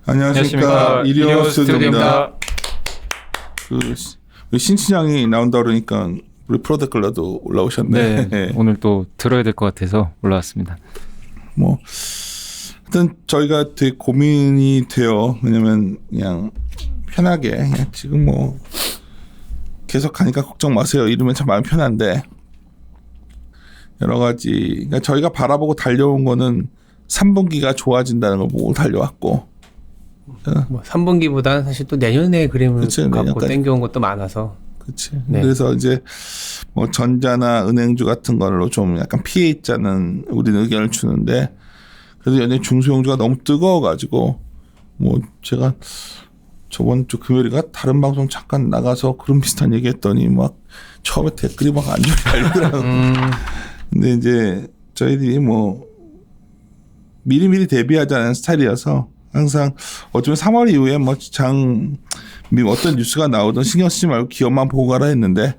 안녕하십니까. 이리온 스튜디오입니다. 신치장이 나온다 그러니까 우리 프로데클러도 올라오셨네. 네, 오늘 또 들어야 될 것 같아서 올라왔습니다. 뭐 하여튼 저희가 되게 고민이 돼요. 왜냐면 그냥 편하게 그냥 지금 뭐 계속 가니까 걱정 마세요. 이러면 참 마음 편한데 여러 가지 그러니까 저희가 바라보고 달려온 거는 3분기가 좋아진다는 걸 보고 달려왔고 뭐 3분기보다는 사실 또 내년에 그림을 그치, 갖고 땡겨온 것도 많아서. 그렇지. 네. 그래서 이제 뭐 전자나 은행주 같은 걸로 좀 약간 피해 있자는 우리는 의견을 주는데 그래서 연예 중소형주가 너무 뜨거워가지고 뭐 제가 저번 주 금요일인가 다른 방송 잠깐 나가서 그런 비슷한 얘기했더니 막 처음에 댓글이 막 안 좋게 달리더라고. 근데 이제 저희들이 뭐 미리미리 대비하자는 스타일이어서 항상 어쩌면 3월 이후에 뭐 어떤 뉴스가 나오든 신경 쓰지 말고 기업만 보고 가라 했는데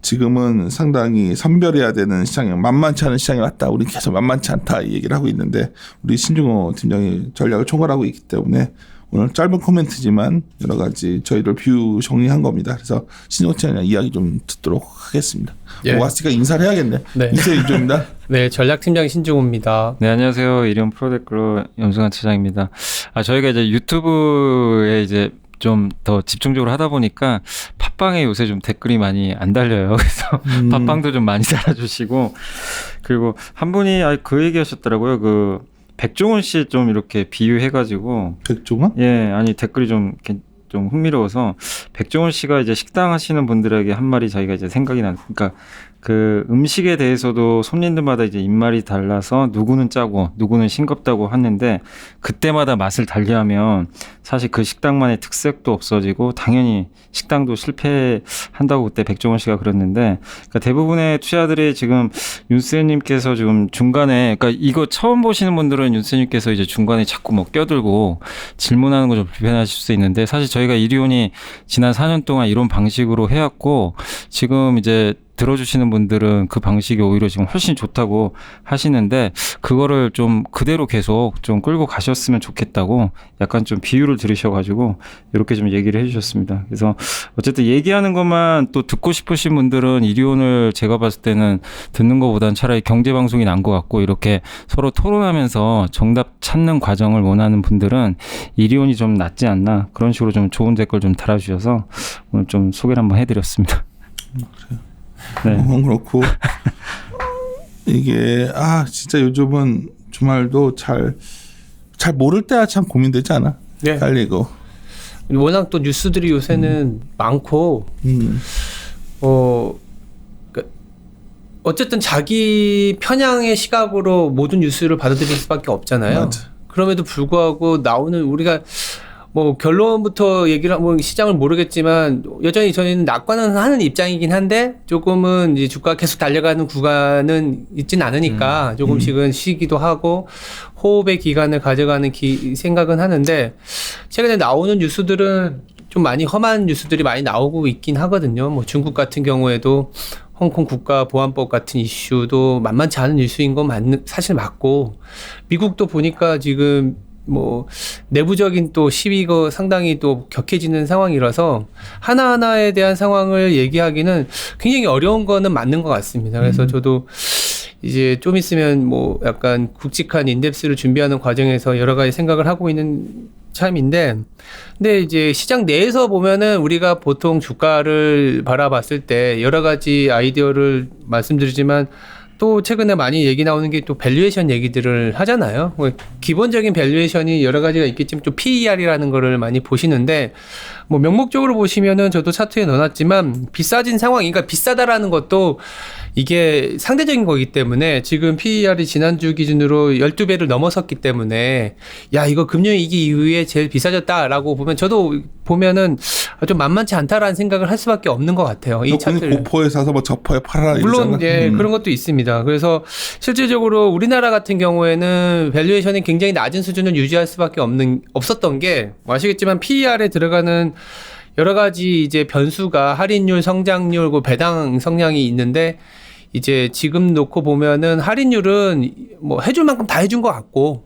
지금은 상당히 선별해야 되는 시장이 만만치 않은 시장이 왔다. 우리 계속 만만치 않다 이 얘기를 하고 있는데 우리 신중호 팀장이 전략을 총괄하고 있기 때문에 오늘 짧은 코멘트지만 여러 가지 저희들 뷰 정리한 겁니다. 그래서 신중호 팀장 이야기 좀 듣도록 하겠습니다. 예. 왔으니까 인사를 해야겠네. 네. 인사해 주입니다. 네, 전략팀장 신중호입니다. 네, 안녕하세요. 이리온 프로데클러 염승환 차장입니다. 저희가 이제 유튜브에 이제 좀 더 집중적으로 하다 보니까 팟빵에 요새 좀 댓글이 많이 안 달려요. 그래서 팟빵도 좀 많이 달아주시고 그리고 한 분이 그 얘기하셨더라고요. 그 백종원 씨 좀 이렇게 비유해가지고 백종원? 예, 아니 댓글이 좀 흥미로워서 백종원 씨가 이제 식당 하시는 분들에게 한 말이 저희가 이제 생각이 나는 그러니까 그 음식에 대해서도 손님들마다 이제 입맛이 달라서 누구는 짜고 누구는 싱겁다고 하는데 그때마다 맛을 달리 하면 사실 그 식당만의 특색도 없어지고 당연히 식당도 실패한다고 그때 백종원 씨가 그랬는데 그러니까 대부분의 투자들이 지금 윤세님께서 지금 중간에 그러니까 이거 처음 보시는 분들은 윤세님께서 이제 중간에 자꾸 뭐 껴들고 질문하는 거 좀 불편하실 수 있는데 사실 저희가 이리온이 지난 4년 동안 이런 방식으로 해왔고 지금 이제 들어주시는 분들은 그 방식이 오히려 지금 훨씬 좋다고 하시는데 그거를 좀 그대로 계속 좀 끌고 가셨으면 좋겠다고 약간 좀 비유를 들으셔가지고 이렇게 좀 얘기를 해주셨습니다. 그래서 어쨌든 얘기하는 것만 또 듣고 싶으신 분들은 이리온을 제가 봤을 때는 듣는 것보단 차라리 경제방송이 난 것 같고 이렇게 서로 토론하면서 정답 찾는 과정을 원하는 분들은 이리온이 좀 낫지 않나 그런 식으로 좀 좋은 댓글 좀 달아주셔서 오늘 좀 소개를 한번 해드렸습니다. 그래요. 네. 그렇고 이게 진짜 요즘은 주말도 잘 모를 때야 참 고민되지 않아? 네. 깔리고 워낙 또 뉴스들이 요새는 많고 어쨌든 자기 편향의 시각으로 모든 뉴스를 받아들일 수밖에 없잖아요. 맞아. 그럼에도 불구하고 나오는 우리가 뭐 결론부터 얘기를 하면 시장을 모르겠지만 여전히 저희는 낙관은 하는 입장이긴 한데 조금은 이제 주가가 계속 달려가는 구간은 있진 않으니까 조금씩은 쉬기도 하고 호흡의 기간을 가져가는 생각은 하는데 최근에 나오는 뉴스들은 좀 많이 험한 뉴스들이 많이 나오고 있긴 하거든요. 뭐 중국 같은 경우에도 홍콩 국가보안법 같은 이슈도 만만치 않은 이슈인 건 사실 맞고 미국도 보니까 지금 뭐 내부적인 또 시위가 상당히 또 격해지는 상황이라서 하나하나에 대한 상황을 얘기하기는 굉장히 어려운 거는 맞는 것 같습니다. 그래서 저도 이제 좀 있으면 뭐 약간 굵직한 인덱스를 준비하는 과정에서 여러 가지 생각을 하고 있는 참인데 근데 이제 시장 내에서 보면은 우리가 보통 주가를 바라봤을 때 여러 가지 아이디어를 말씀드리지만 또 최근에 많이 얘기 나오는 게 또 밸류에이션 얘기들을 하잖아요. 기본적인 밸류에이션이 여러 가지가 있겠지만 또 PER이라는 거를 많이 보시는데 뭐 명목적으로 보시면은 저도 차트에 넣어놨지만 비싸진 상황, 그러니까 비싸다라는 것도 이게 상대적인 거기 때문에 지금 PER이 지난주 기준으로 12배를 넘어섰기 때문에 야 이거 금융위기 이후에 제일 비싸졌다라고 보면 저도 보면은 좀 만만치 않다라는 생각을 할 수밖에 없는 것 같아요. 이 차트를. 고포에 사서 뭐 저포에 팔아라 물론 예, 그런 것도 있습니다. 그래서 실질적으로 우리나라 같은 경우에는 밸류에이션이 굉장히 낮은 수준을 유지할 수밖에 없었던 게 아시겠지만 PER에 들어가는 여러 가지 이제 변수가 할인율, 성장률, 배당 성향이 있는데 이제 지금 놓고 보면은 할인율은 뭐 해줄 만큼 다 해준 것 같고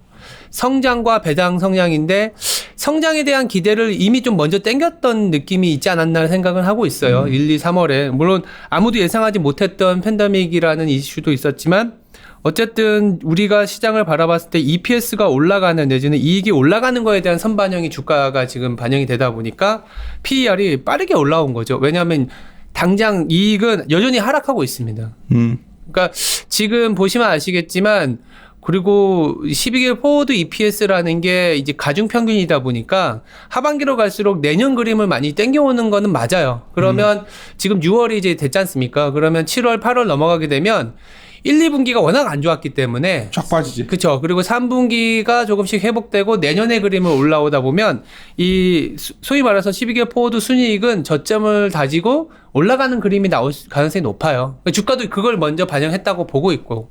성장과 배당 성향인데 성장에 대한 기대를 이미 좀 먼저 땡겼던 느낌이 있지 않았나 생각을 하고 있어요. 1, 2, 3월에. 물론 아무도 예상하지 못했던 팬데믹이라는 이슈도 있었지만 어쨌든 우리가 시장을 바라봤을 때 EPS가 올라가는 내지는 이익이 올라가는 거에 대한 선반영이 주가가 지금 반영이 되다 보니까 PER이 빠르게 올라온 거죠. 왜냐하면 당장 이익은 여전히 하락하고 있습니다. 그러니까 지금 보시면 아시겠지만 그리고 12개월 포워드 EPS라는 게 이제 가중평균이다 보니까 하반기로 갈수록 내년 그림을 많이 땡겨오는 거는 맞아요. 그러면 지금 6월이 이제 됐지 않습니까? 그러면 7월, 8월 넘어가게 되면 1, 2분기가 워낙 안 좋았기 때문에 쫙 빠지지. 그렇죠. 그리고 3분기가 조금씩 회복되고 내년의 그림을 올라오다 보면 이 소위 말해서 12개월 포워드 순이익은 저점을 다지고 올라가는 그림이 나올 가능성이 높아요. 주가도 그걸 먼저 반영했다고 보고 있고.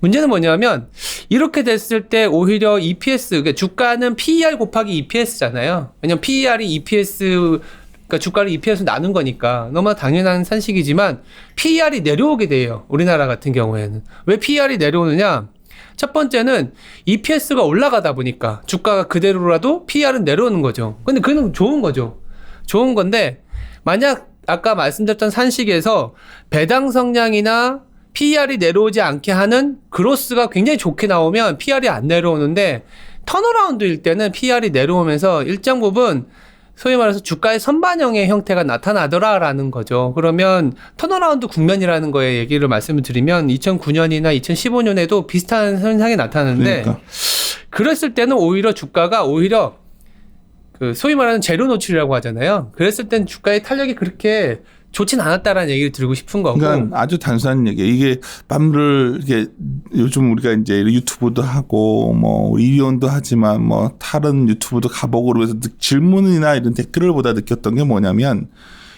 문제는 뭐냐면 이렇게 됐을 때 오히려 EPS, 그러니까 주가는 PER 곱하기 EPS잖아요. 왜냐면 PER이 EPS, 그러니까 주가를 EPS로 나눈 거니까 너무나 당연한 산식이지만 PER이 내려오게 돼요. 우리나라 같은 경우에는. 왜 PER이 내려오느냐? 첫 번째는 EPS가 올라가다 보니까 주가가 그대로라도 PER은 내려오는 거죠. 근데 그건 좋은 거죠. 좋은 건데 만약 아까 말씀드렸던 산식에서 배당 성향이나 PER이 내려오지 않게 하는 그로스가 굉장히 좋게 나오면 PER이 안 내려오는데 턴어라운드일 때는 PER이 내려오면서 일정 부분 소위 말해서 주가의 선반영의 형태가 나타나더라라는 거죠. 그러면 턴어라운드 국면이라는 거에 얘기를 말씀을 드리면 2009년이나 2015년에도 비슷한 현상이 나타나는데 그러니까. 그랬을 때는 오히려 주가가 오히려 그 소위 말하는 재료 노출이라고 하잖아요. 그랬을 땐 주가의 탄력이 그렇게 좋진 않았다라는 얘기를 드리고 싶은 거고. 그러니까 아주 단순한 얘기. 이게 맘을 이게 요즘 우리가 이제 유튜브도 하고 뭐 우리 이리온도 하지만 뭐 다른 유튜브도 가보고 그러면서 질문이나 이런 댓글을 보다 느꼈던 게 뭐냐면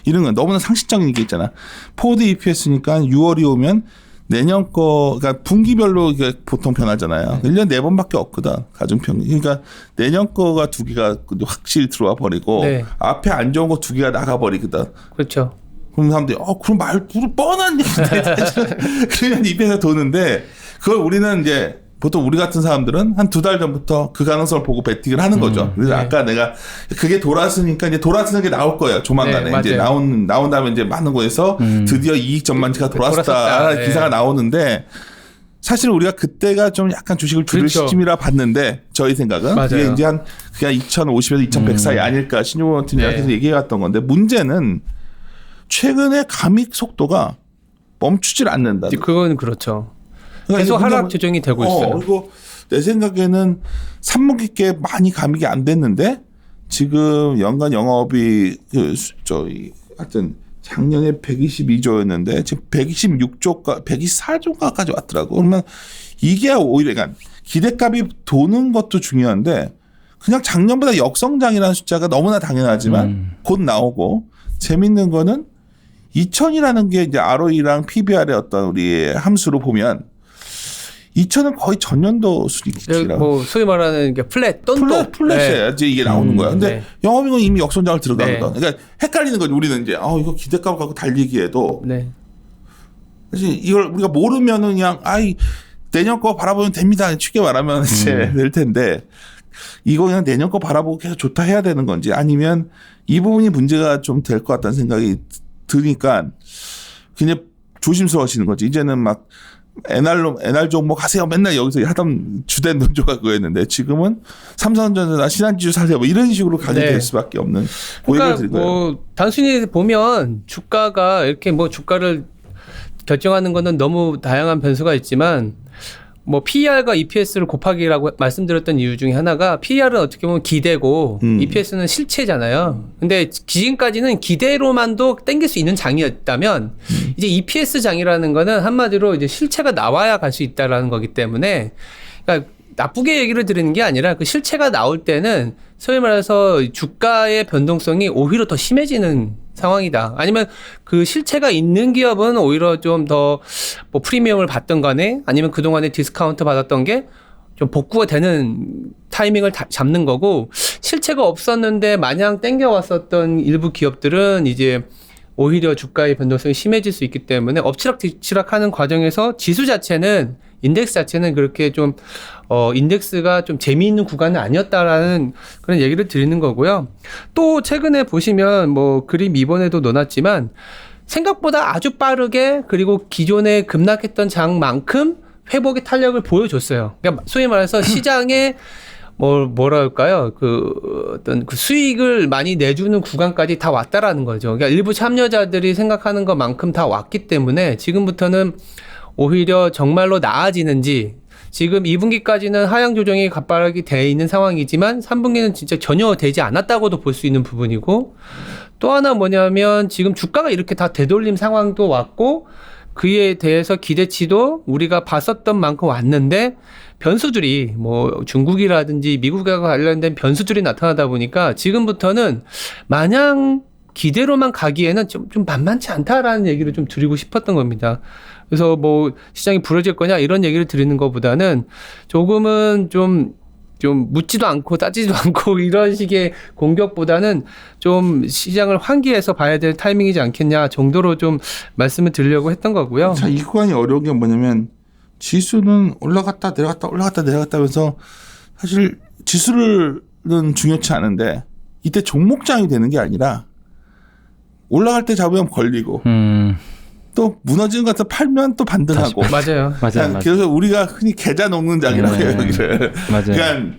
이런 건 너무나 상식적인 게 있잖아. 포워드 EPS니까 6월이 오면 내년 거, 그러니까 분기별로 이게 보통 변하잖아요. 1년 4번밖에 없거든. 가중평균. 그러니까 내년 거가 2개가 확실히 들어와 버리고 네. 앞에 안 좋은 거 2개가 나가 버리거든. 그렇죠. 그럼 사람들이 그럼 말투로 뻔한 얘기인데 그냥 입에서 도는데 그걸 우리는 이제 보통 우리 같은 사람들은 한 2달 전부터 그 가능성을 보고 베팅을 하는 거죠. 그래서 네. 아까 내가 그게 돌았으니까 이제 돌아서는 게 나올 거예요. 조만간에 네, 이제 나온 다음에 이제 많은 거에서 드디어 이익 전망치가 돌았다 네. 기사가 나오는데 사실 우리가 그때가 좀 약간 주식을 줄일 그렇죠. 시점이라 봤는데 저희 생각은 맞아요. 그게 이제 한 그냥 2,050에서 2,100 사이 아닐까 신용원 팀장께서 네. 얘기해왔던 건데 문제는 최근에 감익 속도가 멈추질 않는다. 그건 그렇죠. 그러니까 계속 이제 하락 조정이 되고 있어요. 그리고 내 생각에는 3분기 께 많이 감익이 안 됐는데 지금 연간 영업이 하여튼 작년에 122조였는데 지금 126조가 124조가까지 왔더라고. 그러면 이게 오히려 그러니까 기대값이 도는 것도 중요한데 그냥 작년보다 역성장이라는 숫자가 너무나 당연하지만 곧 나오고 재밌는 거는 2000이라는 게 이제 ROE랑 PBR의 어떤 우리의 함수로 보면 2000은 거의 전년도 수익이라고. 뭐 소위 말하는 게 플랫 떤도 플랫이야지 이게 나오는 거야. 근데 네. 영업이익은 이미 역성장을 들어가거든. 네. 그러니까 헷갈리는 거지. 우리는 이제 이거 기대값 갖고 달리기에도 네. 사실 이걸 우리가 모르면은 그냥 내년 거 바라보면 됩니다. 쉽게 말하면 이제 될 텐데 이거 그냥 내년 거 바라보고 계속 좋다 해야 되는 건지 아니면 이 부분이 문제가 좀 될 것 같다는 생각이 드니까 그냥 조심스러워지는 거지. 이제는 막 NR 종목 가세요. 맨날 여기서 하던 주된 논조가 그거였는데 지금은 삼성전자나 신한지주 사세요. 뭐 이런 식으로 가게 네. 될 수밖에 없는 고객을 드린 거예요. 뭐 단순히 보면 주가가 이렇게 뭐 주가를 결정하는 거는 너무 다양한 변수가 있지만 뭐 PER과 EPS를 곱하기라고 말씀드렸던 이유 중에 하나가 PER은 어떻게 보면 기대고 EPS는 실체잖아요. 근데 지금까지는 기대로만도 땡길 수 있는 장이었다면 이제 EPS 장이라는 거는 한마디로 이제 실체가 나와야 갈 수 있다라는 거기 때문에 그러니까 나쁘게 얘기를 드리는 게 아니라 그 실체가 나올 때는 소위 말해서 주가의 변동성이 오히려 더 심해지는 상황이다. 아니면 그 실체가 있는 기업은 오히려 좀 더 뭐 프리미엄을 받던 간에 아니면 그동안에 디스카운트 받았던 게 좀 복구가 되는 타이밍을 잡는 거고 실체가 없었는데 마냥 땡겨왔었던 일부 기업들은 이제 오히려 주가의 변동성이 심해질 수 있기 때문에 엎치락뒤치락하는 과정에서 지수 자체는 인덱스 자체는 그렇게 좀 인덱스가 좀 재미있는 구간은 아니었다라는 그런 얘기를 드리는 거고요. 또 최근에 보시면 뭐 그림 이번에도 넣어놨지만 생각보다 아주 빠르게 그리고 기존에 급락했던 장만큼 회복의 탄력을 보여줬어요. 그러니까 소위 말해서 시장에 뭐라 할까요? 어떤 그 수익을 많이 내주는 구간까지 다 왔다라는 거죠. 그러니까 일부 참여자들이 생각하는 것만큼 다 왔기 때문에 지금부터는 오히려 정말로 나아지는지 지금 2분기까지는 하향 조정이 가파르게 돼 있는 상황이지만 3분기는 진짜 전혀 되지 않았다고도 볼 수 있는 부분이고 또 하나 뭐냐면 지금 주가가 이렇게 다 되돌림 상황도 왔고 그에 대해서 기대치도 우리가 봤었던 만큼 왔는데 변수들이 뭐 중국이라든지 미국과 관련된 변수들이 나타나다 보니까 지금부터는 마냥 기대로만 가기에는 좀 만만치 않다라는 얘기를 좀 드리고 싶었던 겁니다. 그래서 뭐 시장이 부러질 거냐 이런 얘기를 드리는 것보다는 조금은 좀 묻지도 않고 따지지도 않고 이런 식의 공격보다는 좀 시장을 환기해서 봐야 될 타이밍이지 않겠냐 정도로 좀 말씀을 드리려고 했던 거고요. 자, 이 구간이 어려운 게 뭐냐면 지수는 올라갔다 내려갔다 하면서 사실 지수는 중요치 않은데 이때 종목장이 되는 게 아니라 올라갈 때 잡으면 걸리고 또 무너지는 것 같아 팔면 또 반등하고 맞아요. 그래서 우리가 흔히 계좌 녹는 장이라고 해요. 여기를. 맞아요.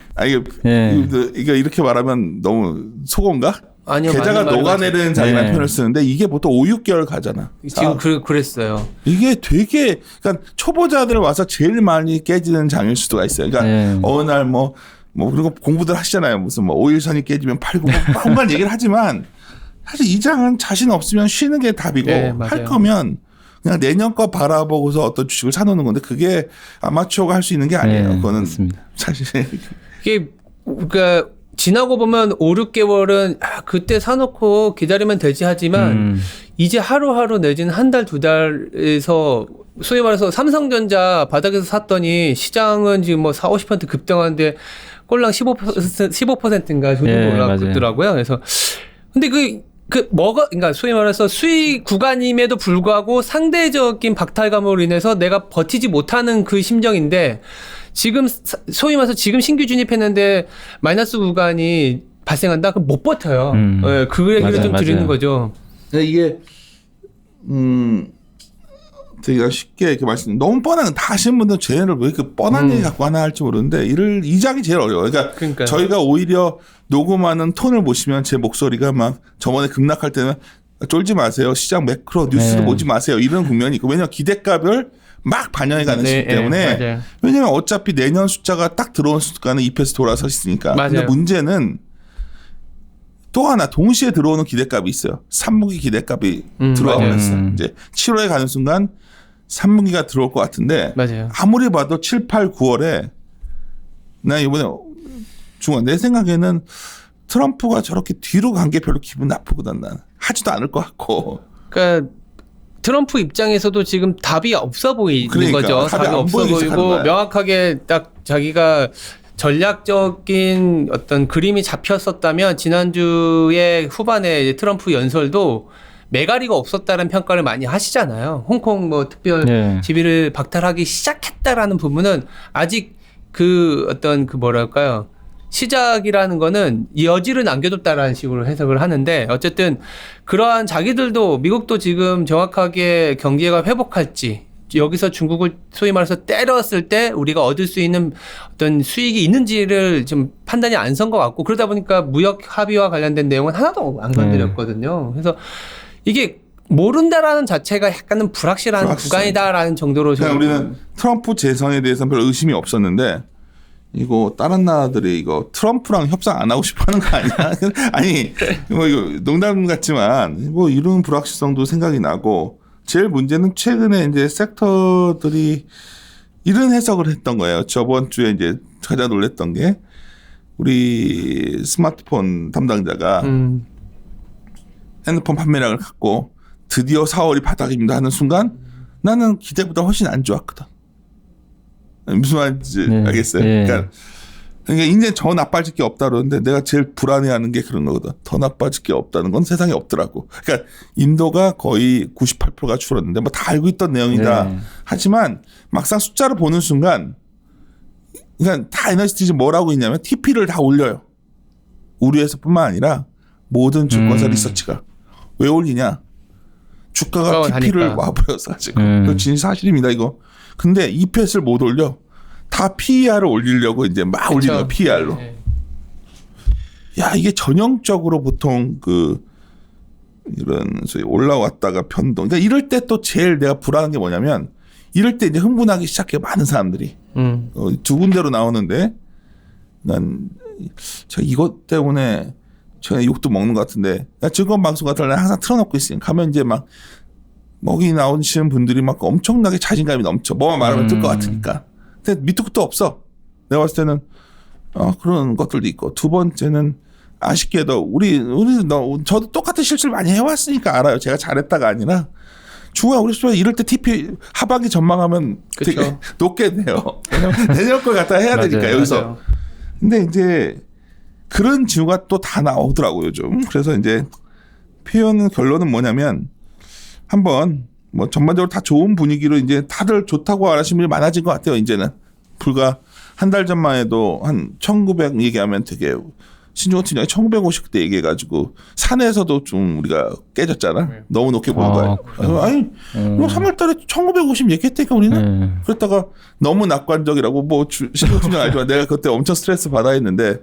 이거 이렇게 말하면 너무 속어인가? 아니요. 계좌가 녹아내리는 장이라는 네. 표현을 쓰는데 이게 보통 5, 6개월 가잖아. 지금 그랬어요. 이게 되게 그러니까 초보자들 와서 제일 많이 깨지는 장일 수가 있어요. 그러니까 어느 날 뭐 그리고 공부들 하시잖아요. 무슨 뭐 5일선이 깨지면 팔고 뭔가 얘기를 하지만 사실 이 장은 자신 없으면 쉬는 게 답이고 할 거면 그냥 내년 거 바라보고서 어떤 주식을 사놓는 건데 그게 아마추어가 할 수 있는 게 아니에요. 그거는 맞습니다. 사실 이게 그러니까 지나고 보면 5, 6개월은 그때 사놓고 기다리면 되지 하지만 이제 하루하루 내지는 한 달, 두 달에서 소위 말해서 삼성전자 바닥에서 샀더니 시장은 지금 뭐 4, 50% 급등하는데 꼴랑 15%인가 정도 올랐더라고요. 그래서 근데 그러니까 소위 말해서 수익 구간임에도 불구하고 상대적인 박탈감으로 인해서 내가 버티지 못하는 그 심정인데 지금 소위 말해서 지금 신규 진입했는데 마이너스 구간이 발생한다? 그럼 못 버텨요. 네, 그 얘기를 좀 드리는 거죠. 이게 되게 쉽게 이렇게 너무 뻔한 다 하시는 분들은 쟤네를 왜 이렇게 뻔한 얘기 갖고 하나 할지 모르는데 이 장이 제일 어려워요. 그러니까 저희가 오히려 녹음하는 톤을 보시면 제 목소리가 막 저번에 급락할 때는 쫄지 마세요. 시장 매크로 뉴스도 보지 마세요. 이런 국면이 있고 왜냐하면 기대값을 막 반영해 가는 시기 때문에 왜냐하면 어차피 내년 숫자가 딱 들어온 순간은 잎에서 돌아서 있으니까. 근데 문제는 또 하나 동시에 들어오는 기대값이 있어요. 3분기 기대값이 들어오면서 이제 7월에 가는 순간 3분기가 들어올 것 같은데 아무리 봐도 7, 8, 9월에 나 이번에 내 생각에는 트럼프가 저렇게 뒤로 간 게 별로 기분 나쁘거든. 난 하지도 않을 것 같고. 그러니까 트럼프 입장에서도 지금 답이 없어 보이는 거죠. 답이 없어 보이고 명확하게 딱 자기가 전략적인 어떤 그림이 잡혔었다면 지난주에 후반에 이제 트럼프 연설도 매가리가 없었다는 평가를 많이 하시잖아요. 홍콩 뭐 특별 지위를 박탈하기 시작했다라는 부분은 아직 뭐랄까요. 시작이라는 거는 여지를 남겨뒀다라는 식으로 해석을 하는데 어쨌든 그러한 자기들도 미국도 지금 정확하게 경제가 회복할지 여기서 중국을 소위 말해서 때렸을 때 우리가 얻을 수 있는 어떤 수익이 있는지를 좀 판단이 안 선 것 같고 그러다 보니까 무역 합의와 관련된 내용은 하나도 안 건드렸거든요. 그래서 이게 모른다라는 자체가 약간은 불확실한 구간이다라는 정도로 그냥 우리는 트럼프 재선에 대해서는 별 의심이 없었는데 이거 다른 나라들이 이거 트럼프랑 협상 안 하고 싶어하는 거 아니야? 아니 뭐 이거 농담 같지만 뭐 이런 불확실성도 생각이 나고 제일 문제는 최근에 이제 섹터들이 이런 해석을 했던 거예요. 저번 주에 이제 가장 놀랬던 게 우리 스마트폰 담당자가 핸드폰 판매량을 갖고 드디어 4월이 바닥입니다 하는 순간 나는 기대보다 훨씬 안 좋았거든. 무슨 말인지 알겠어요. 그러니까 그러니까 이제 더 나빠질 게 없다 그러는데 내가 제일 불안해하는 게 그런 거거든. 더 나빠질 게 없다는 건 세상에 없더라고. 그러니까 인도가 거의 98%가 줄었는데 뭐 다 알고 있던 내용이다. 네. 하지만 막상 숫자를 보는 순간 그러니까 다 에너지티즈 뭐라고 있냐면 TP를 다 올려요. 우리 회사뿐만 아니라 모든 증권사 리서치가. 왜 올리냐? 주가가 TP를 와버려서 지금. 그거 진짜 사실입니다 이거. 근데 EPS를 못 올려. 다 PER을 올리려고 이제 막 올리는 거야 PER로. 네. 야 이게 전형적으로 보통 그 이런 소위 올라왔다가 변동. 그러니까 이럴 때 또 제일 내가 불안한 게 뭐냐면 이럴 때 이제 흥분하기 시작해 많은 사람들이. 두 군데로 나오는데 난 제가 이것 때문에 제가 욕도 먹는 것 같은데 증권 방송 같은 걸 항상 틀어놓고 있으니까 가면 이제 막 먹이 나오시는 분들이 막 엄청나게 자신감이 넘쳐. 뭐만 말하면 뜰 것 같으니까. 근데 밑도 끝도 없어. 내가 봤을 때는 그런 것들도 있고 두 번째는 아쉽게도 저도 똑같은 실수를 많이 해왔으니까 알아요. 제가 잘했다가 아니라 중요한 우리 수가 이럴 때 TP 하반기 전망하면 그쵸. 되게 높게 돼요. 왜냐면 내년 걸 갖다 해야 되니까 맞아요, 여기서. 맞아요. 근데 이제 그런 징후가 또 다 나오더라고요 요즘. 그래서 이제 결론은 뭐냐면 한번 뭐 전반적으로 다 좋은 분위기로 이제 다들 좋다고 하시는 분이 많아진 것 같아요. 이제는 불과 한 달 전만 해도 한 1900 얘기하면 되게 신중호 팀장이 1950대 얘기해가지고 산에서도 좀 우리가 깨졌잖아. 네. 너무 높게 보는 거야. 아니 뭐 3월달에 1950 얘기했다니까 우리는. 그랬다가 너무 낙관적이라고 뭐 신중호 팀장 알지만 내가 그때 엄청 스트레스 받아 했는데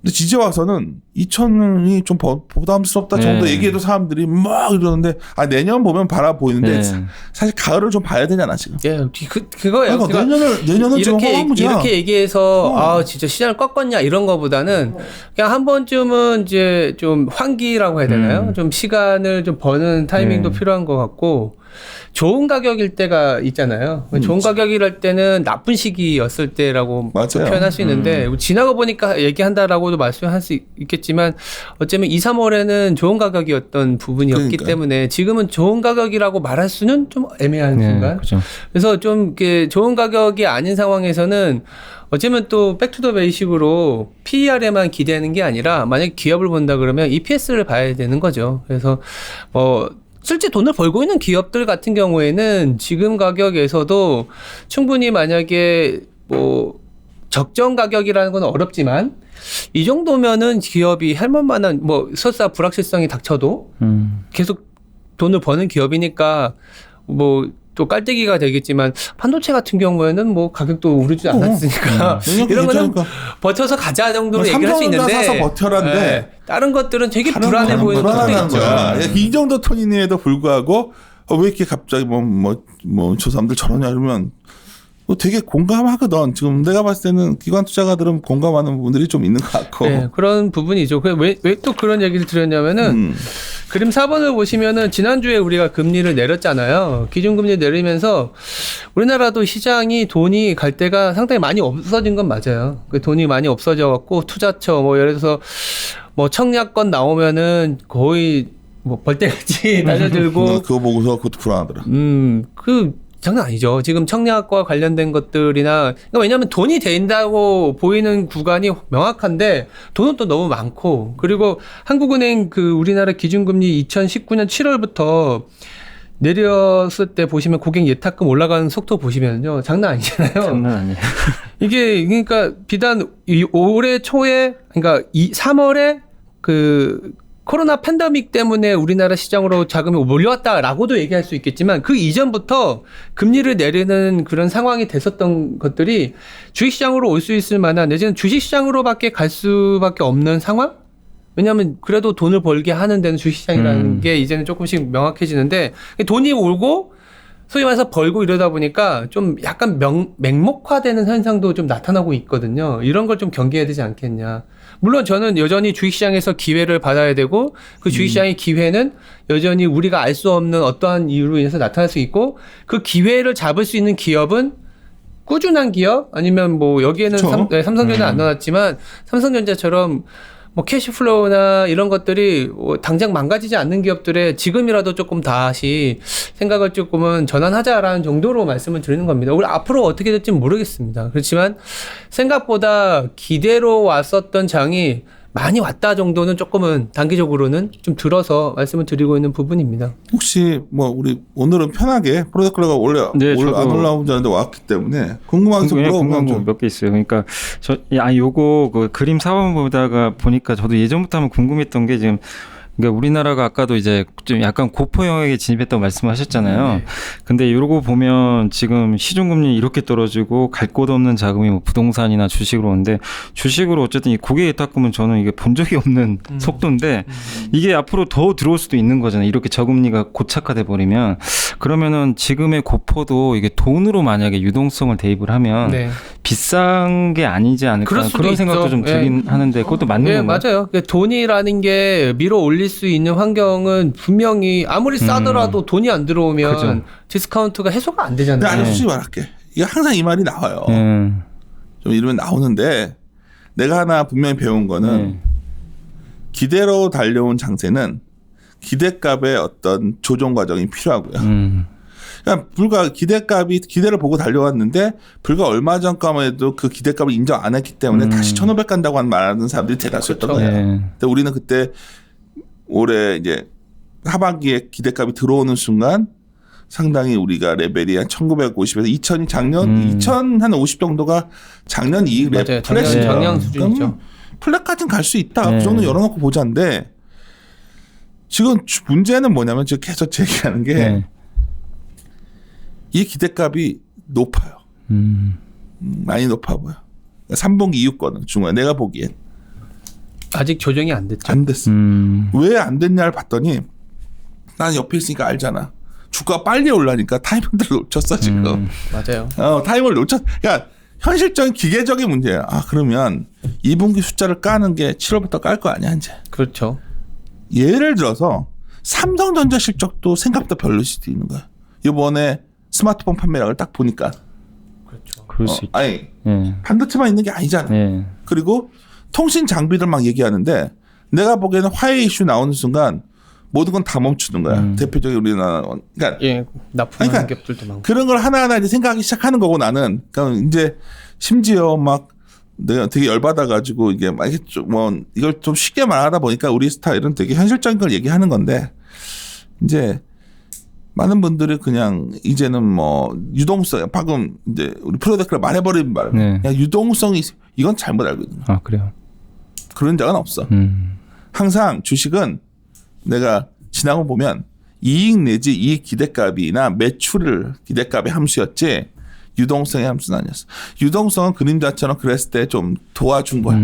근데 이제 와서는 2000이 좀 부담스럽다 정도 얘기해도 사람들이 막 이러는데 내년 보면 바라 보이는데 사실 가을을 좀 봐야 되잖아 지금. 예, 그거예요. 그러니까 내년은 지금 허무지야. 이렇게 얘기해서 진짜 시장을 꺾었냐 이런 거보다는 그냥 한 번쯤은 이제 좀 환기라고 해야 되나요? 좀 시간을 좀 버는 타이밍도 필요한 것 같고 좋은 가격일 때가 있잖아요. 좋은 가격이랄 때는 나쁜 시기였을 때라고 표현할 수 있는데 지나고 보니까 얘기한다라고도 말씀할 수 있겠지만 어쩌면 2, 3월에는 좋은 가격이었던 부분이었기 때문에 지금은 좋은 가격이라고 말할 수는 좀 애매한 순간. 그렇죠. 그래서 좀 이렇게 좋은 가격이 아닌 상황에서는 어쩌면 또 백투더 베이식으로 PER에만 기대하는 게 아니라 만약에 기업을 본다 그러면 EPS를 봐야 되는 거죠. 그래서 실제 돈을 벌고 있는 기업들 같은 경우에는 지금 가격에서도 충분히 만약에 적정 가격이라는 건 어렵지만 이 정도면은 기업이 할 만한 설사 불확실성이 닥쳐도 계속 돈을 버는 기업이니까 또 깔때기가 되겠지만 반도체 같은 경우에는 가격도 오르지 않았으니까 이런 거는 버텨서 가자 정도로 얘기할 수 있는데 사서 버텨라는데 다른 것들은 되게 불안해 보이는 것도 있죠. 이 정도 톤임에도 불구하고 왜 이렇게 갑자기 저 사람들 저러냐 이러면 되게 공감하거든. 지금 내가 봤을 때는 기관 투자가들은 공감하는 부분들이 좀 있는 것 같고. 네, 그런 부분이죠. 왜 또 그런 얘기를 드렸냐면은 그림 4번을 보시면은 지난주에 우리가 금리를 내렸잖아요. 기준금리 내리면서 우리나라도 시장이 돈이 갈 데가 상당히 많이 없어진 건 맞아요. 그 돈이 많이 없어져 갖고 투자처 예를 들어서 청약권 나오면은 거의 벌떼같이 달려들고 그거 보고서 그것도 불안하더라. 장난 아니죠. 지금 청약과 관련된 것들이나 그러니까 왜냐하면 돈이 된다고 보이는 구간이 명확한데 돈은 또 너무 많고 그리고 한국은행 우리나라 기준금리 2019년 7월부터 내렸을 때 보시면 고객 예탁금 올라가는 속도 보시면요 장난 아니잖아요. 장난 아니에요. 이게 그러니까 비단 올해 초에 그러니까 3월에 코로나 팬데믹 때문에 우리나라 시장으로 자금이 몰려왔다라고도 얘기할 수 있겠지만 그 이전부터 금리를 내리는 그런 상황이 됐었던 것들이 주식시장으로 올 수 있을 만한 내지는 주식시장으로밖에 갈 수밖에 없는 상황? 왜냐하면 그래도 돈을 벌게 하는 데는 주식시장이라는 게 이제는 조금씩 명확해지는데 돈이 오고 소위 말해서 벌고 이러다 보니까 좀 약간 맹목화되는 현상도 좀 나타나고 있거든요. 이런 걸 좀 경계해야 되지 않겠냐. 물론 저는 여전히 주식시장에서 기회를 받아야 되고 그 주식시장의 기회는 여전히 우리가 알 수 없는 어떠한 이유로 인해서 나타날 수 있고 그 기회를 잡을 수 있는 기업은 꾸준한 기업 아니면 여기에는 삼성전자 안 나왔지만 삼성전자처럼 뭐 캐시플로우나 이런 것들이 당장 망가지지 않는 기업들의 지금이라도 조금 다시 생각을 조금은 전환하자라는 정도로 말씀을 드리는 겁니다. 우리 앞으로 어떻게 될지 모르겠습니다. 그렇지만 생각보다 기대로 왔었던 장이 많이 왔다 정도는 조금은 단기적으로는 좀 들어서 말씀을 드리고 있는 부분입니다. 혹시 뭐 우리 오늘은 편하게 프로젝트가 원래 네, 안 저도 올라온 줄 알았는데 왔기 때문에 궁금한 게 물어보면 좀. 몇 개 있어요. 그러니까 요거 그 그림 사원 보다가 보니까 저도 예전부터 한번 궁금했던 게 지금 그러니까 우리나라가 아까도 이제 좀 약간 고포 영역에 진입했다고 말씀하셨잖아요. 근데 이러고 보면 지금 시중금리 이렇게 떨어지고 갈 곳 없는 자금이 뭐 부동산이나 주식으로 오는데 주식으로 어쨌든 이 고객 예탁금은 저는 이게 본 적이 없는 속도인데 이게 앞으로 더 들어올 수도 있는 거잖아요. 이렇게 저금리가 고착화돼 버리면 그러면은 지금의 고포도 이게 돈으로 만약에 유동성을 대입을 하면 네. 비싼 게 아니지 않을까 그럴 수도 그런 생각도 있죠. 좀 들긴 하는데 그것도 맞는 네, 건가요? 맞아요. 돈이라는 게 밀어 올릴 수 있는 환경은 분명히 아무리 싸더라도 돈이 안 들어오면 그죠. 디스카운트가 해소가 안 근데 되잖아요. 아니 솔직히 말할게. 이거 항상 이 말이 나와요. 음. 좀 이러면 나오는데 내가 하나 분명히 배운 거는 기대로 달려온 장세는 기대값의 어떤 조정 과정이 필요하고요. 그러니까 불과 기대를 보고 달려왔는데 불과 얼마 전까만 해도 그 기대값을 인정 안 했기 때문에 다시 1,500 간다고 말하는 사람들이 대다수였던 그렇죠. 거예요. 네. 근데 우리는 그때 올해 이제 하반기에 기대값이 들어오는 순간 상당히 우리가 레벨이 한 1950에서 2000이 작년 2000 한 50 정도가 작년 이익 맞아요. 플랫이에요. 작년 수준이죠. 플랫까지는 갈 수 있다. 네. 그 정도 열어놓고 보자인데 지금 문제는 뭐냐면 지금 계속 제기하는 게 네. 이 기대값이 높아요. 많이 높아 보여. 3분기 이후거는 중요해. 내가 보기엔 아직 조정이 안 됐죠. 안 됐어. 왜 안 됐냐를 봤더니 난 옆에 있으니까 알잖아. 주가 빨리 올라니까 타이밍들을 놓쳤어 지금. 맞아요. 타이밍을 놓쳤. 그러니까 현실적인 기계적인 문제야. 아 그러면 2분기 숫자를 까는 게 7월부터 깔 거 아니야 이제. 그렇죠. 예를 들어서 삼성전자 실적도 생각보다 별로일 수도 있는 거야. 이번에 스마트폰 판매량을 딱 보니까. 그렇죠. 그럴 수 있죠. 아니 네. 반도체만 있는 게 아니잖아. 네. 그리고 통신 장비들 막 얘기하는데 내가 보기에는 화해 이슈 나오는 순간 모든 건 다 멈추는 거야. 대표적인 우리나라. 그러니까 예, 납품하는 그러니까 기업들도 많고. 그런 걸 하나하나 이제 생각하기 시작하는 거고 나는 그러니까 이제 심지어 막 내가 되게 열받아가지고 이게 막 이게 좀 뭐 이걸 좀 쉽게 말하다 보니까 우리 스타일은 되게 현실적인 걸 얘기하는 건데 이제 많은 분들이 그냥 이제는 뭐 유동성 방금 이제 우리 프로젝트를 말해버린 말 네. 그냥 유동성이 이건 잘못 알고 있는 거야. 아 그래요. 그런 적은 없어. 음. 항상 주식은 내가 지나고 보면 이익 내지 이익 기대값이나 매출을 기대값의 함수였지 유동성의 함수는 아니었어. 유동성은 그림자처럼 그랬을 때 좀 도와준 거야.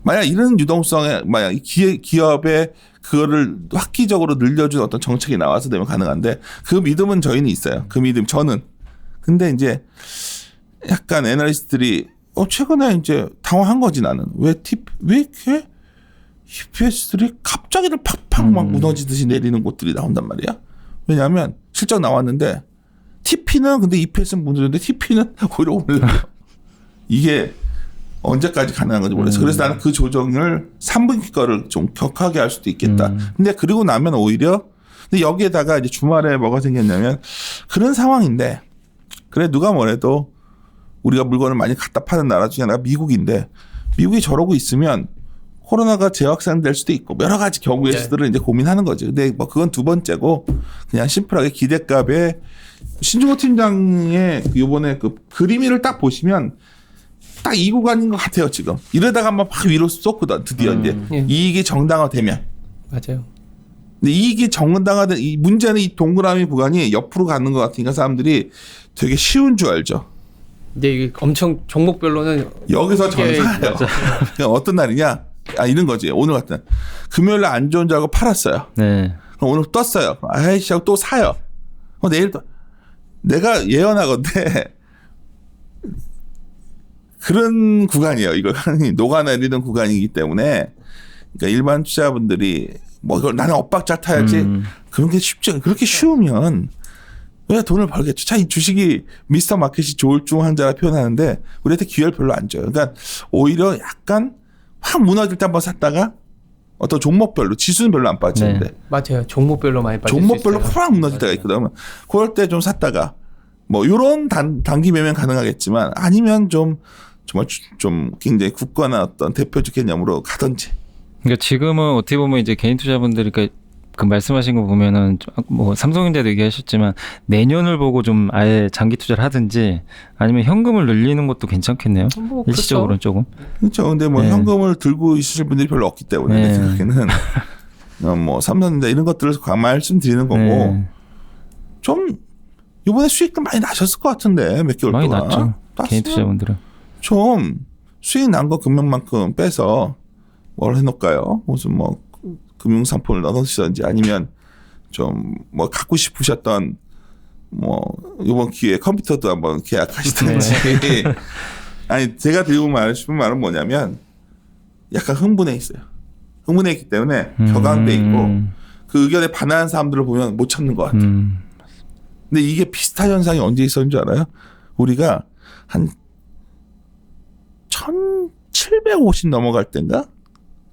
만약 이런 유동성에 만약 기업의 그거를 획기적으로 늘려준 어떤 정책이 나와서 되면 가능한데 그 믿음은 저희는 있어요. 그 믿음 저는. 근데 이제 약간 애널리스트들이 최근에 이제 당황한 거지 나는. 왜 이렇게 EPS들이 갑자기 팍팍 막 무너지듯이 내리는 곳들이 나온단 말이야. 왜냐하면 실적 나왔는데 TP는 근데 EPS는 무너졌는데 TP는 오히려 올라요. 이게 언제까지 가능한 건지 모르겠어. 그래서 나는 그 조정을 3분기 거를 좀 격하게 할 수도 있겠다. 근데 그리고 나면 오히려 근데 여기에다가 이제 주말에 뭐가 생겼냐면 그런 상황인데 그래 누가 뭐래도 우리가 물건을 많이 갖다 파는 나라 중에 하나가 미국인데 미국이 저러고 있으면 코로나가 재확산될 수도 있고 여러 가지 경우의 수들을 이제 고민하는 거지. 근데 뭐 그건 두 번째고 그냥 심플하게 기대값에 신중호 팀장의 이번에 그 그림을 딱 보시면 딱 이 구간인 것 같아요 지금. 이러다가 막 위로 쏟거든 드디어 이제 이익이 정당화되면. 맞아요. 근데 이익이 정당화된 이 문제는 이 동그라미 구간이 옆으로 가는 것 같으니까 사람들이 되게 쉬운 줄 알죠. 근데 이게 엄청 종목별로는 여기서 저는 사요. 그냥 어떤 날이냐? 이런 거지. 오늘 같은 날. 금요일에 안 좋은 줄 알고 팔았어요. 네. 그럼 오늘 떴어요. 아이씨 하고 또 사요. 내일 또 내가 예언하건대 그런 구간이에요. 이걸 녹아내리는 구간이기 때문에 그러니까 일반 투자분들이 뭐 이걸 나는 엇박자 타야지 그런 게 쉽지 않아요. 그렇게 쉬우면 왜 돈을 벌겠죠. 자, 이 주식이 미스터 마켓이 좋을 중 한 자라 표현하는데 우리한테 기회를 별로 안 줘요. 그러니까 오히려 약간 확 무너질 때 한번 샀다가 어떤 종목별로 지수는 별로 안 빠지는데 맞아요. 종목별로 많이 빠질 종목별로 수 있어요. 확 무너질 때가 있거든. 그럴 때 좀 샀다가 뭐 요런 단기 매매는 가능하겠지만 아니면 좀 정말 좀 굉장히 굳건한 어떤 대표적 개념으로 가든지. 그러니까 지금은 어떻게 보면 이제 개인 투자분들이 그 말씀하신 거 보면은 뭐 삼성전자도 얘기하셨지만 내년을 보고 좀 아예 장기 투자를 하든지 아니면 현금을 늘리는 것도 괜찮겠네요. 뭐 일시적으로는 조금. 그렇죠. 근데 뭐 네. 현금을 들고 있으실 분들이 별로 없기 때문에 네. 내 생각에는 뭐 삼성전자 이런 것들을 말씀드리는 거고 네. 좀 이번에 수익도 많이 나셨을 것 같은데 몇 개월 많이 동안 났죠. 개인 났어요. 투자분들은. 좀 수익 난 거 금액만큼 빼서 뭘 해놓을까요? 무슨 뭐 금융상품을 넣으시든지 아니면 좀 뭐 갖고 싶으셨던 뭐 이번 기회에 컴퓨터도 한번 계약하시든지. 아니 제가 드리고 말하고 싶은 말은 뭐냐면 약간 흥분해 있어요. 흥분해 있기 때문에 격앙돼 있고 그 의견에 반하는 사람들을 보면 못 찾는 것 같아요. 근데 이게 비슷한 현상이 언제 있었는 줄 알아요? 우리가 한 1750 넘어갈 때인가?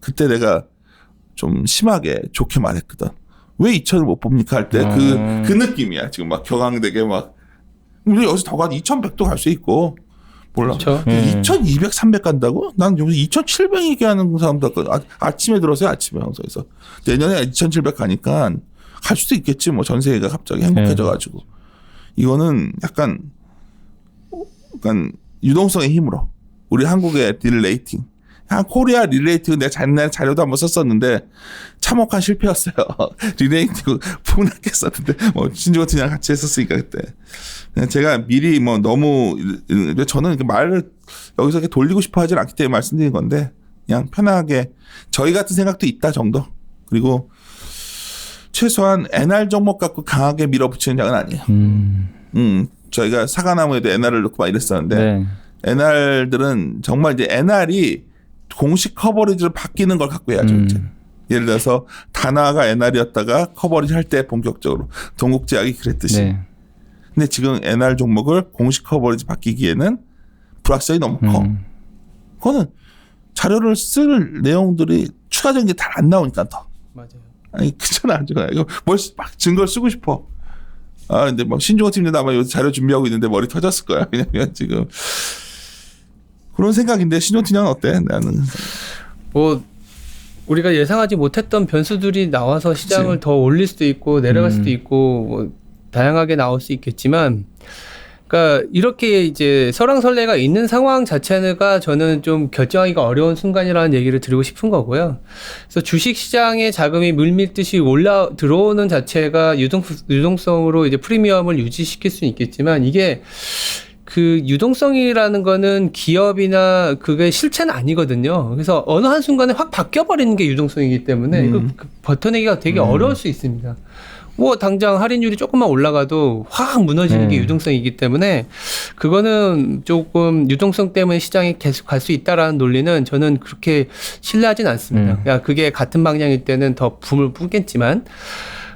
그때 내가 좀 심하게 좋게 말했거든. 왜 2000을 못 봅니까? 할 때 그 느낌이야. 지금 막 격앙되게 막. 우리 여기서 더 가도 2100도 갈 수 있고. 몰라. 그렇죠. 2200, 300 간다고? 난 여기서 2700 얘기하는 사람도 있거든. 아침에 들어서요. 아침에 방송에서. 내년에 2700 가니까 갈 수도 있겠지. 뭐 전 세계가 갑자기 행복해져가지고. 이거는 약간 유동성의 힘으로. 우리 한국의 릴레이팅. 코리아 릴레이팅 내가 작년에 자료도 한번 썼었는데 참혹한 실패였어요. 릴레이팅 폭락했었는데 뭐 신주호트랑 같이 했었으니까 그때. 그냥 제가 미리 뭐 너무 저는 이렇게 말을 여기서 이렇게 돌리고 싶어 하진 않기 때문에 말씀드린 건데 그냥 편하게 저희 같은 생각도 있다 정도. 그리고 최소한 NR 종목 갖고 강하게 밀어붙이는 장은 아니에요. 저희가 사과나무에도 NR을 넣고 막 이랬었는데 네. NR들은 정말 이제 NR이 공식 커버리지로 바뀌는 걸 갖고 해야죠. 이제. 예를 들어서 다나가 NR이었다가 커버리지 할 때 본격적으로 동국제약이 그랬듯이. 네. 근데 지금 NR 종목을 공식 커버리지 바뀌기에는 불확실성이 너무 커. 그거는 자료를 쓸 내용들이 추가적인 게 잘 안 나오니까 더. 맞아요. 아니 그렇잖아. 이거 막 증거를 쓰고 싶어. 아 근데 막 신종호 팀장도 아마 요새 자료 준비하고 있는데 머리 터졌을 거야. 왜냐면 지금 그런 생각인데 신종호 팀장은 어때? 나는 뭐 우리가 예상하지 못했던 변수들이 나와서 시장을 그치. 더 올릴 수도 있고 내려갈 수도 있고 뭐 다양하게 나올 수 있겠지만, 그러니까 이렇게 이제 설왕설래가 있는 상황 자체가 저는 좀 결정하기가 어려운 순간이라는 얘기를 드리고 싶은 거고요. 그래서 주식 시장에 자금이 물밀듯이 들어오는 자체가 유동성으로 이제 프리미엄을 유지시킬 수는 있겠지만, 이게 그 유동성이라는 거는 기업이나 그게 실체는 아니거든요. 그래서 어느 한순간에 확 바뀌어버리는 게 유동성이기 때문에 이거 버텨내기가 되게 어려울 수 있습니다. 뭐 당장 할인율이 조금만 올라가도 확 무너지는 게 유동성이기 때문에 그거는 조금 유동성 때문에 시장에 계속 갈 수 있다라는 논리는 저는 그렇게 신뢰하진 않습니다. 야, 그게 같은 방향일 때는 더 붐을 뿜겠지만,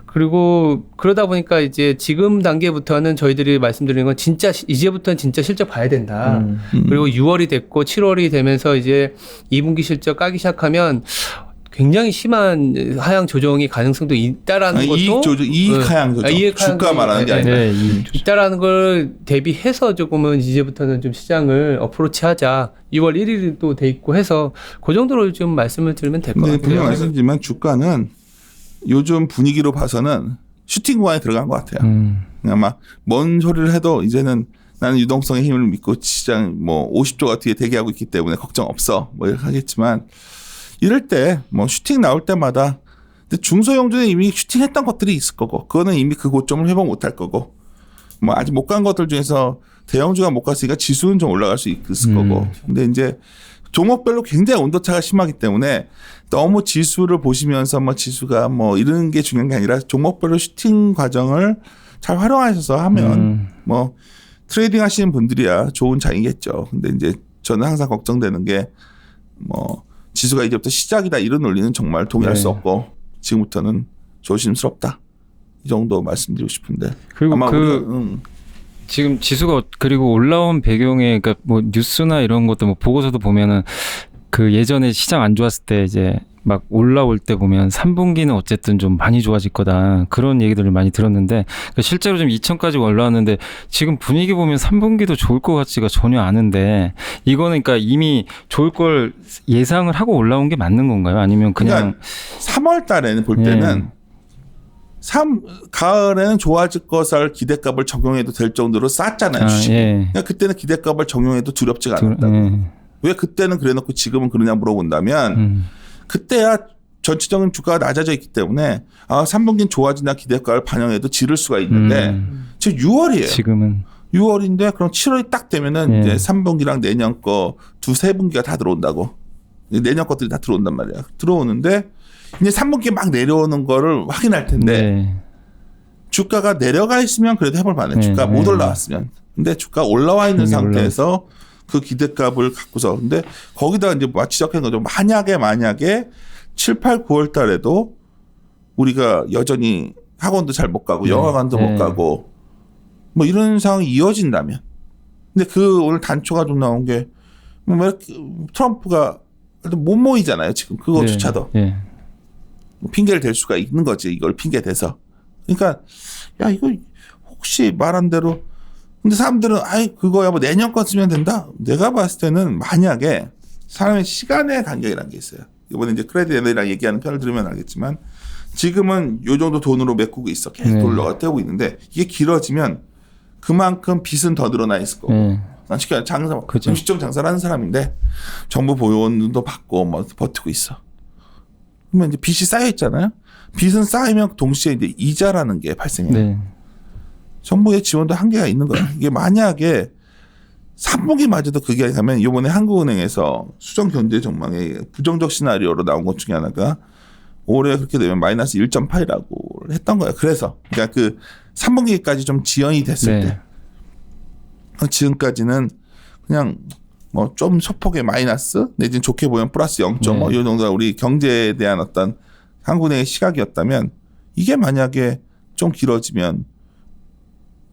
그리고 그러다 보니까 이제 지금 단계부터는 저희들이 말씀드리는 건 진짜 이제부터는 진짜 실적 봐야 된다. 그리고 6월이 됐고 7월이 되면서 이제 2분기 실적 까기 시작하면 굉장히 심한 하향 조정이 가능성도 있다라는 것도 이익 하향 조정. 이익 하향 주가 말하는 게 아니라. 네. 있다라는 걸 대비해서 조금은 이제부터는 좀 시장을 어프로치하자. 6월 1일도 돼 있고 해서 그 정도로 좀 말씀을 드리면 될 것 근데 같아요. 분명 말씀드리지만 주가는 요즘 분위기로 봐서는 슈팅 구간에 들어간 것 같아요. 그냥 막 뭔 소리를 해도 이제는 나는 유동성의 힘을 믿고 시장 뭐 50조가 뒤에 대기하고 있기 때문에 걱정 없어 뭐 이렇게 하겠지만, 이럴 때 뭐 슈팅 나올 때마다 근데 중소형주는 이미 슈팅했던 것들이 있을 거고 그거는 이미 그 고점을 회복 못할 거고, 뭐 아직 못 간 것들 중에서 대형주가 못 갔으니까 지수는 좀 올라갈 수 있을 거고, 근데 이제 종목별로 굉장히 온도차가 심하기 때문에 너무 지수를 보시면서 뭐 지수가 뭐 이런 게 중요한 게 아니라 종목별로 슈팅 과정을 잘 활용하셔서 하면 뭐 트레이딩 하시는 분들이야 좋은 장이겠죠. 근데 이제 저는 항상 걱정되는 게 뭐 지수가 이제부터 시작이다 이런 논리는 정말 동의할 수 없고 지금부터는 조심스럽다 이 정도 말씀드리고 싶은데, 그리고 아마 지금 지수가 그리고 올라온 배경에 그러니까 뭐 뉴스나 이런 것도 뭐 보고서도 보면은 그 예전에 시장 안 좋았을 때 이제 막 올라올 때 보면 3분기는 어쨌든 좀 많이 좋아질 거다 그런 얘기들을 많이 들었는데 그러니까 실제로 좀 2천까지 올라왔는데 지금 분위기 보면 3분기도 좋을 것 같지가 전혀 않은데 이거는 그러니까 이미 좋을 걸 예상을 하고 올라온 게 맞는 건가요? 아니면 그냥 그러니까 3월 달에는 볼 때는 가을에는 좋아질 것을 기대값을 적용해도 될 정도로 쌌잖아요. 주식이. 예. 그러니까 그때는 기대값을 적용해도 두렵지가 않았다고. 왜 그때는 그래놓고 지금은 그러냐 물어본다면 그때야 전체적인 주가가 낮아져 있기 때문에 3분기는 좋아진다 기대값을 반영해도 지를 수가 있는데 지금 6월이에요. 지금은 6월인데 그럼 7월이 딱 되면은 이제 3분기랑 내년 거 두세 분기가 다 들어온다고. 내년 것들이 다 들어온단 말이야. 들어오는데 이제 3분기 막 내려오는 거를 확인할 텐데 주가가 내려가 있으면 그래도 해볼 만해. 주가 못 올라왔으면. 근데 주가 올라와 있는 상태에서 그 기대값을 갖고서 근데 거기다 이제 지적한 거죠. 만약에 7, 8, 9월 달에도 우리가 여전히 학원도 잘 못 가고 영화관도 못 가고 뭐 이런 상황이 이어진다면 근데 그 오늘 단초가 좀 나온 게 뭐 트럼프가 못 모이잖아요. 지금 그거조차도. 핑계를 댈 수가 있는 거지. 이걸 핑계 대서. 그러니까 야 이거 혹시 말한 대로 근데 사람들은 그거야 뭐 내년 거 쓰면 된다. 내가 봤을 때는 만약에 사람의 시간의 간격이라는 게 있어요. 이번에 이제 크레딧 애널이랑 얘기하는 편을 들으면 알겠지만 지금은 요 정도 돈으로 메꾸고 있어. 계속 돌려가 떼고 있는데 이게 길어지면 그만큼 빚은 더 늘어나 있을 거고. 쉽게 음식점 장사를 하는 사람인데 정부 보조금도 받고 뭐 버티고 있어. 그러면 이제 빚이 쌓여 있잖아요. 빚은 쌓이면 동시에 이제 이자라는 게 발생해요. 정부의 지원도 한계가 있는 거야. 이게 만약에 3분기마저도 그게 아니면 이번에 한국은행에서 수정 경제 전망에 부정적 시나리오로 나온 것 중에 하나가 올해 그렇게 되면 마이너스 1.8이라고 했던 거야. 그래서 그러니까 그 3분기까지 좀 지연이 됐을 때 지금까지는 그냥 뭐 좀 소폭의 마이너스 내지는 좋게 보면 플러스 0.5 이 정도가 우리 경제에 대한 어떤 한국은행의 시각이었다면 이게 만약에 좀 길어지면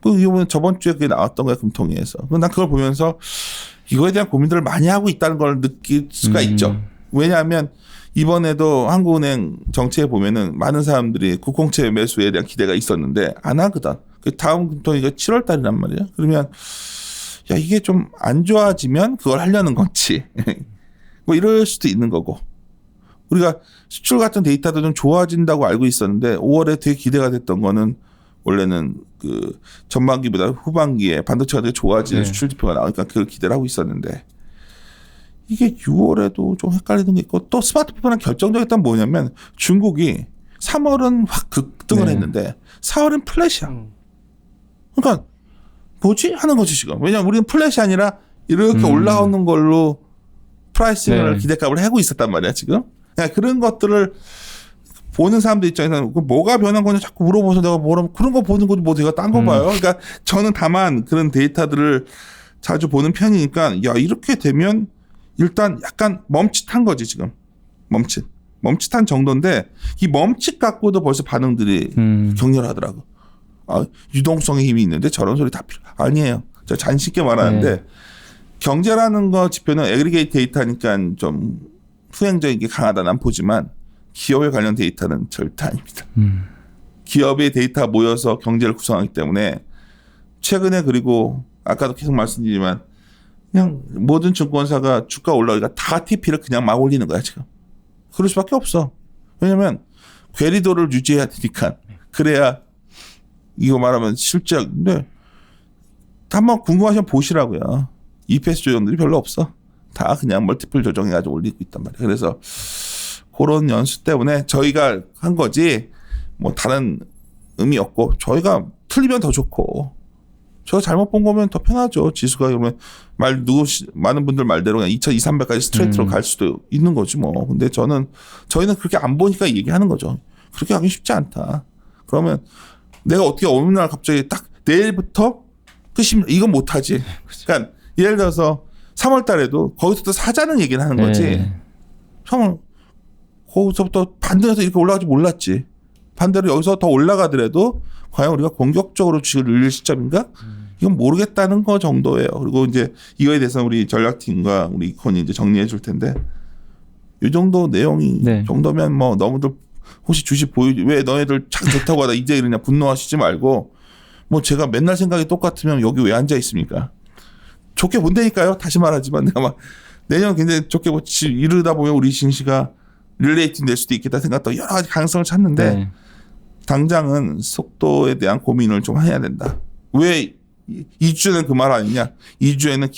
이번 저번 주에 그게 나왔던 거야 금통위에서. 난 그걸 보면서 이거에 대한 고민들을 많이 하고 있다는 걸 느낄 수가 있죠. 왜냐하면 이번에도 한국은행 정책에 보면은 많은 사람들이 국공채 매수에 대한 기대가 있었는데 안 하거든. 그 다음 금통위가 7월 달이란 말이야. 그러면 야 이게 좀 안 좋아지면 그걸 하려는 건지 뭐 이럴 수도 있는 거고. 우리가 수출 같은 데이터도 좀 좋아진다고 알고 있었는데 5월에 되게 기대가 됐던 거는 원래는 그 전반기보다 후반기에 반도체가 되게 좋아지는 수출 지표가 나오니까 그걸 기대를 하고 있었는데 이게 6월에도 좀 헷갈리는 게 있고 또 스마트폰은 결정적이었던 뭐냐면 중국이 3월은 확 급등을 했는데 4월은 플랫이야. 그러니까 뭐지? 하는 거지 지금. 왜냐하면 우리는 플랫이 아니라 이렇게 올라오는 걸로 프라이싱을 기대값을 하고 있었단 말이야 지금. 그러니까 그런 것들을 보는 사람들 입장에서는 뭐가 변한 거냐 자꾸 물어보서 내가 뭐라면 그런 거 보는 거지 뭐 내가 딴 거 봐요. 그러니까 저는 다만 그런 데이터들을 자주 보는 편이니까 야 이렇게 되면 일단 약간 멈칫한 거지 지금. 멈칫한 정도인데 이 멈칫 갖고도 벌써 반응들이 격렬하더라고. 유동성의 힘이 있는데 저런 소리 다 아니에요. 저 잔 쉽게 말하는데 경제라는 거 지표는 애그리게이트 데이터니까 좀 후행적인 게 강하다 난 보지만 기업에 관련 데이터는 절대 아닙니다. 기업의 데이터가 모여서 경제를 구성하기 때문에 최근에 그리고 아까도 계속 말씀드리지만 그냥 모든 증권사가 주가 올라오니까 다 TP를 그냥 막 올리는 거야 지금. 그럴 수밖에 없어. 왜냐하면 괴리도를 유지해야 되니까. 그래야 이거 말하면 실제인데 한번 궁금하시면 보시라고요. EPS 조정들이 별로 없어. 다 그냥 멀티플 조정해가지고 올리고 있단 말이에요. 그래서 그런 연수 때문에 저희가 한 거지 뭐 다른 의미 없고 저희가 틀리면 더 좋고 저가 잘못 본 거면 더 편하죠. 지수가 그러면 많은 분들 말대로 그냥 2200까지 스트레이트로 갈 수도 있는 거지 뭐. 근데 저희는 그렇게 안 보니까 얘기하는 거죠. 그렇게 하기 쉽지 않다. 그러면 내가 어떻게 어느 날 갑자기 딱 내일부터 끝입니다. 이건 못하지. 그러니까 예를 들어서 3월 달에도 거기서 또 사자는 얘기를 하는 거지. 처음 거기서부터 반등해서 이렇게 올라가지 몰랐지. 반대로 여기서 더 올라가더라도 과연 우리가 공격적으로 주식을 늘릴 시점인가? 이건 모르겠다는 거 정도예요. 그리고 이제 이거에 대해서 우리 전략팀과 우리 이콘이 이제 정리해 줄 텐데 이 정도 내용이 네. 정도면 뭐 너무들 혹시 주식 보유 왜 너희들 참 좋다고 하다 이제 이러냐 분노하시지 말고 뭐 제가 맨날 생각이 똑같으면 여기 왜 앉아 있습니까? 좋게 본다니까요. 다시 말하지만 내가 막 내년 굉장히 좋게 보지 이러다 보면 우리 증시가 릴레이팅 될 수도 있겠다 생각도 여러 가지 가능성을 찾는데 네. 당장은 속도에 대한 고민을 좀 해야 된다. 왜 2주에는 그 말 아니냐? 2주에는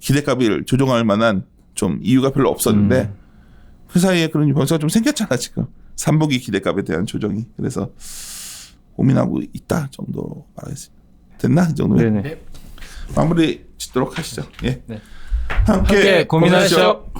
기대값을 조정할 만한 좀 이유가 별로 없었는데 그 사이에 그런 변수가 좀 생겼잖아 지금. 3분기 기대값에 대한 조정이. 그래서 고민하고 있다 정도 말하겠습니다. 됐나? 이 정도면? 네네. 마무리 짓도록 하시죠. 예. 네. 함께 고민하시죠. 고민하시죠.